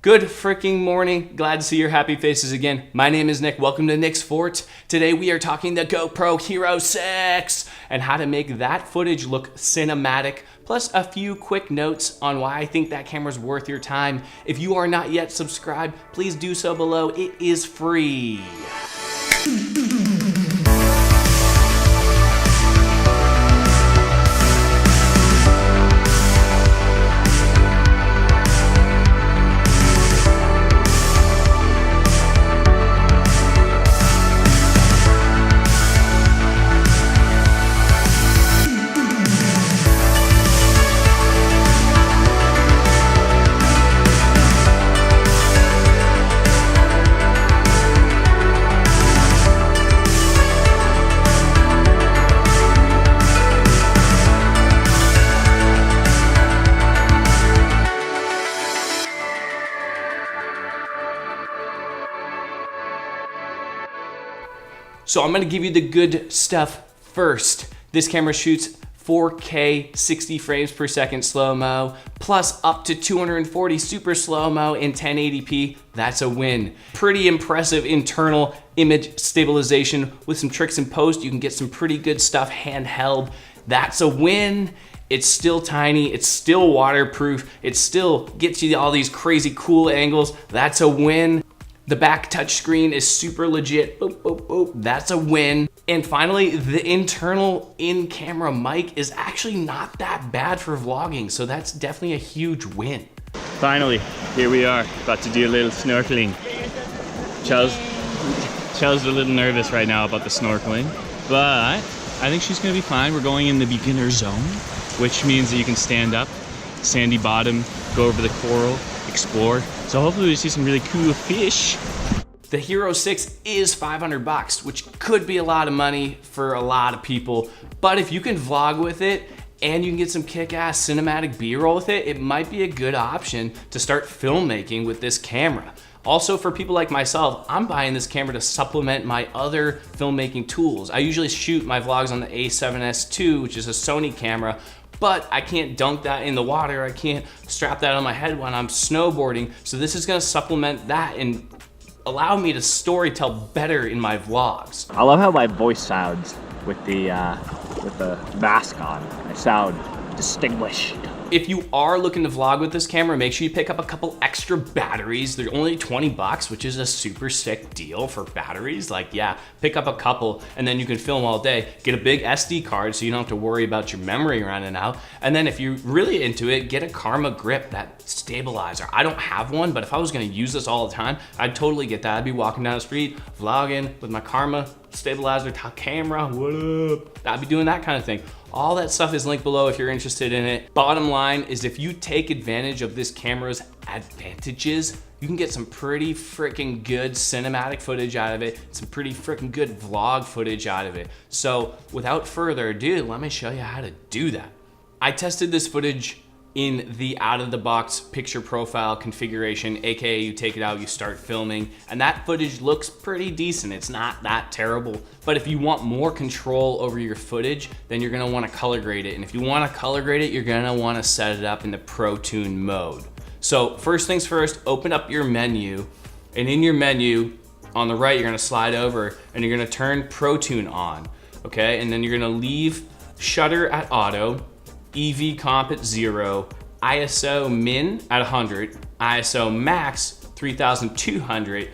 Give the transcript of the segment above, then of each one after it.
Good freaking morning. Glad to see your happy faces again. My name is Nick. Welcome to Nick's Fort. Today we are talking the GoPro Hero 6 and how to make that footage look cinematic, plus a few quick notes on why I think that camera's worth your time. If you are not yet subscribed, please do so below. It is free. So I'm gonna give you the good stuff first. This camera shoots 4K 60 frames per second slow-mo, plus up to 240 super slow-mo in 1080p. That's a win. Pretty impressive internal image stabilization. With some tricks in post, you can get some pretty good stuff handheld. That's a win. It's still tiny, it's still waterproof, it still gets you all these crazy cool angles. That's a win. The back touchscreen is super legit. Boop, boop, boop. That's a win. And finally, the internal in-camera mic is actually not that bad for vlogging, so that's definitely a huge win. Finally, here we are, about to do a little snorkeling. Chel's a little nervous right now about the snorkeling, but I think she's gonna be fine. We're going in the beginner zone, which means that you can stand up, sandy bottom, go over the coral, explore. So hopefully we see some really cool fish. The Hero 6 is 500 bucks, which could be a lot of money for a lot of people. But if you can vlog with it and you can get some kick-ass cinematic B-roll with it, it might be a good option to start filmmaking with this camera. Also, for people like myself, I'm buying this camera to supplement my other filmmaking tools. I usually shoot my vlogs on the A7S II, which is a Sony camera, but I can't dunk that in the water. I can't strap that on my head when I'm snowboarding. So this is gonna supplement that and allow me to storytell better in my vlogs. I love how my voice sounds with the mask on. I sound distinguished. If you are looking to vlog with this camera, make sure you pick up a couple extra batteries. They're only 20 bucks, which is a super sick deal for batteries. Like, yeah, pick up a couple and then you can film all day. Get a big SD card so you don't have to worry about your memory running out. And then if you're really into it, get a Karma grip, that stabilizer. I don't have one, but if I was gonna use this all the time, I'd totally get that. I'd be walking down the street, vlogging with my Karma stabilizer top camera, what up? I'd be doing that kind of thing. All that stuff is linked below if you're interested in it. Bottom line is, if you take advantage of this camera's advantages, you can get some pretty freaking good cinematic footage out of it, some pretty freaking good vlog footage out of it. So without further ado, let me show you how to do that. I tested this footage in the out-of-the-box picture profile configuration, aka you take it out, you start filming, and that footage looks pretty decent. It's not that terrible, but if you want more control over your footage, then you're gonna wanna color grade it, and if you wanna color grade it, you're gonna wanna set it up in the protune mode. So first things first, open up your menu, and in your menu, on the right, you're gonna slide over, and you're gonna turn protune on, okay? And then you're gonna leave shutter at auto, EV comp at 0, ISO min at 100, ISO max 3200,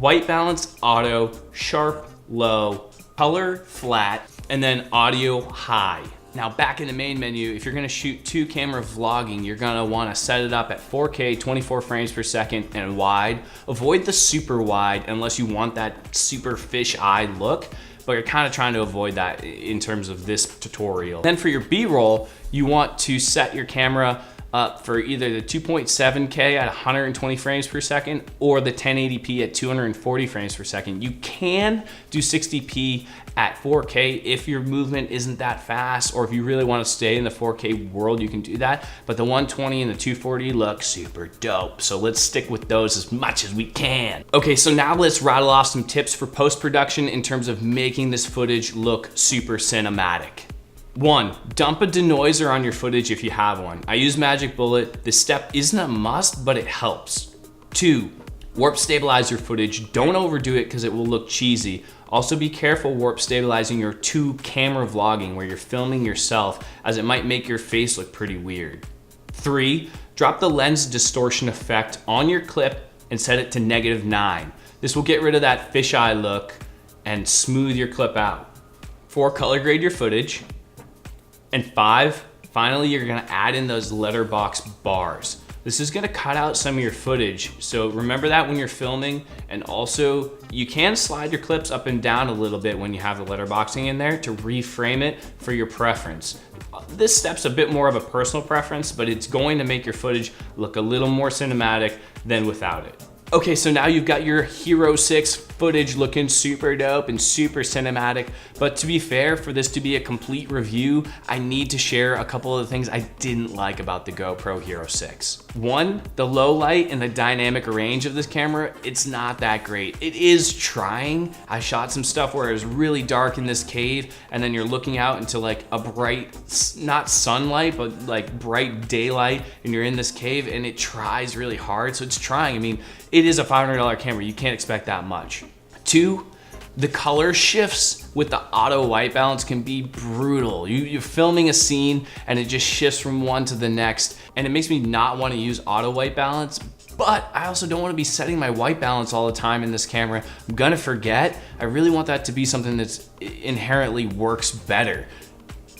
white balance auto, sharp low, color flat, and then audio high. Now back in the main menu, if you're gonna shoot 2-camera vlogging, you're gonna wanna set it up at 4K, 24 frames per second and wide. Avoid the super wide unless you want that super fish eye look, but you're kind of trying to avoid that in terms of this tutorial. Then for your B-roll, you want to set your camera up for either the 2.7K at 120 frames per second or the 1080p at 240 frames per second. You can do 60p at 4K if your movement isn't that fast, or if you really want to stay in the 4K world, you can do that. But the 120 and the 240 look super dope. So let's stick with those as much as we can. Okay, so now let's rattle off some tips for post-production in terms of making this footage look super cinematic. 1, dump a denoiser on your footage if you have one. I use Magic Bullet. This step isn't a must, but it helps. 2, warp stabilize your footage. Don't overdo it because it will look cheesy. Also be careful warp stabilizing your 2 camera vlogging where you're filming yourself, as it might make your face look pretty weird. 3, drop the lens distortion effect on your clip and set it to -9. This will get rid of that fisheye look and smooth your clip out. 4, color grade your footage. And 5, finally, you're gonna add in those letterbox bars. This is gonna cut out some of your footage, so remember that when you're filming, and also you can slide your clips up and down a little bit when you have the letterboxing in there to reframe it for your preference. This step's a bit more of a personal preference, but it's going to make your footage look a little more cinematic than without it. Okay, so now you've got your Hero 6 footage looking super dope and super cinematic, but to be fair, for this to be a complete review, I need to share a couple of the things I didn't like about the GoPro Hero 6. 1, the low light and the dynamic range of this camera, it's not that great. It is trying. I shot some stuff where it was really dark in this cave, and then you're looking out into like a bright, not sunlight, but like bright daylight, and you're in this cave, and it tries really hard, so it's trying. I mean, it is a $500 camera, you can't expect that much. 2, the color shifts with the auto white balance can be brutal. You're filming a scene and it just shifts from one to the next, and it makes me not want to use auto white balance, but I also don't want to be setting my white balance all the time in this camera. I'm gonna forget. I really want that to be something that's inherently works better,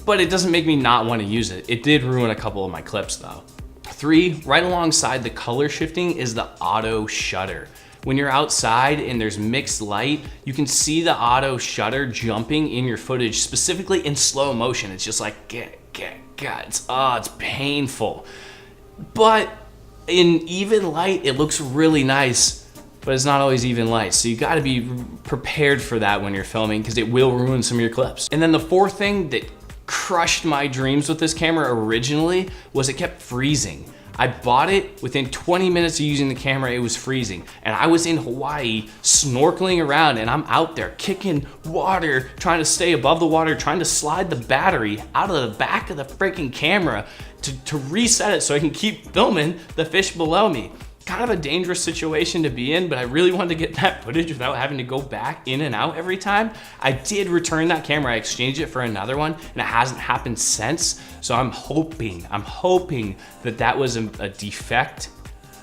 but it doesn't make me not want to use it. It did ruin a couple of my clips though. 3, right alongside the color shifting is the auto shutter. When you're outside and there's mixed light, you can see the auto shutter jumping in your footage, specifically in slow motion. It's just like, it's painful. But in even light, it looks really nice, but it's not always even light. So you gotta be prepared for that when you're filming, because it will ruin some of your clips. And then the 4th thing that crushed my dreams with this camera originally was it kept freezing. I bought it, within 20 minutes of using the camera, it was freezing. And I was in Hawaii snorkeling around, and I'm out there kicking water, trying to stay above the water, trying to slide the battery out of the back of the freaking camera to reset it so I can keep filming the fish below me. Kind of a dangerous situation to be in, but I really wanted to get that footage without having to go back in and out every time. I did return that camera. I exchanged it for another one, and it hasn't happened since. So I'm hoping that that was a defect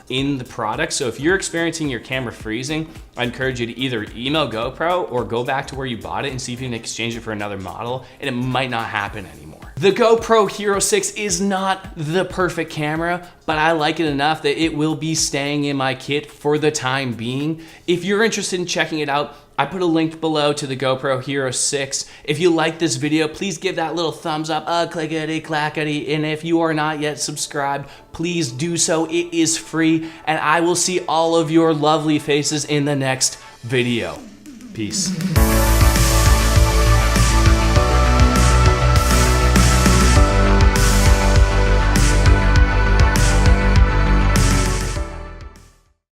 in the product. So if you're experiencing your camera freezing, I encourage you to either email GoPro or go back to where you bought it and see if you can exchange it for another model, and it might not happen anymore. The GoPro Hero 6 is not the perfect camera, but I like it enough that it will be staying in my kit for the time being. If you're interested in checking it out, I put a link below to the GoPro Hero 6. If you like this video, please give that little thumbs up, clickety clackety, and if you are not yet subscribed, please do so. It is free, and I will see all of your lovely faces in the next video. Peace.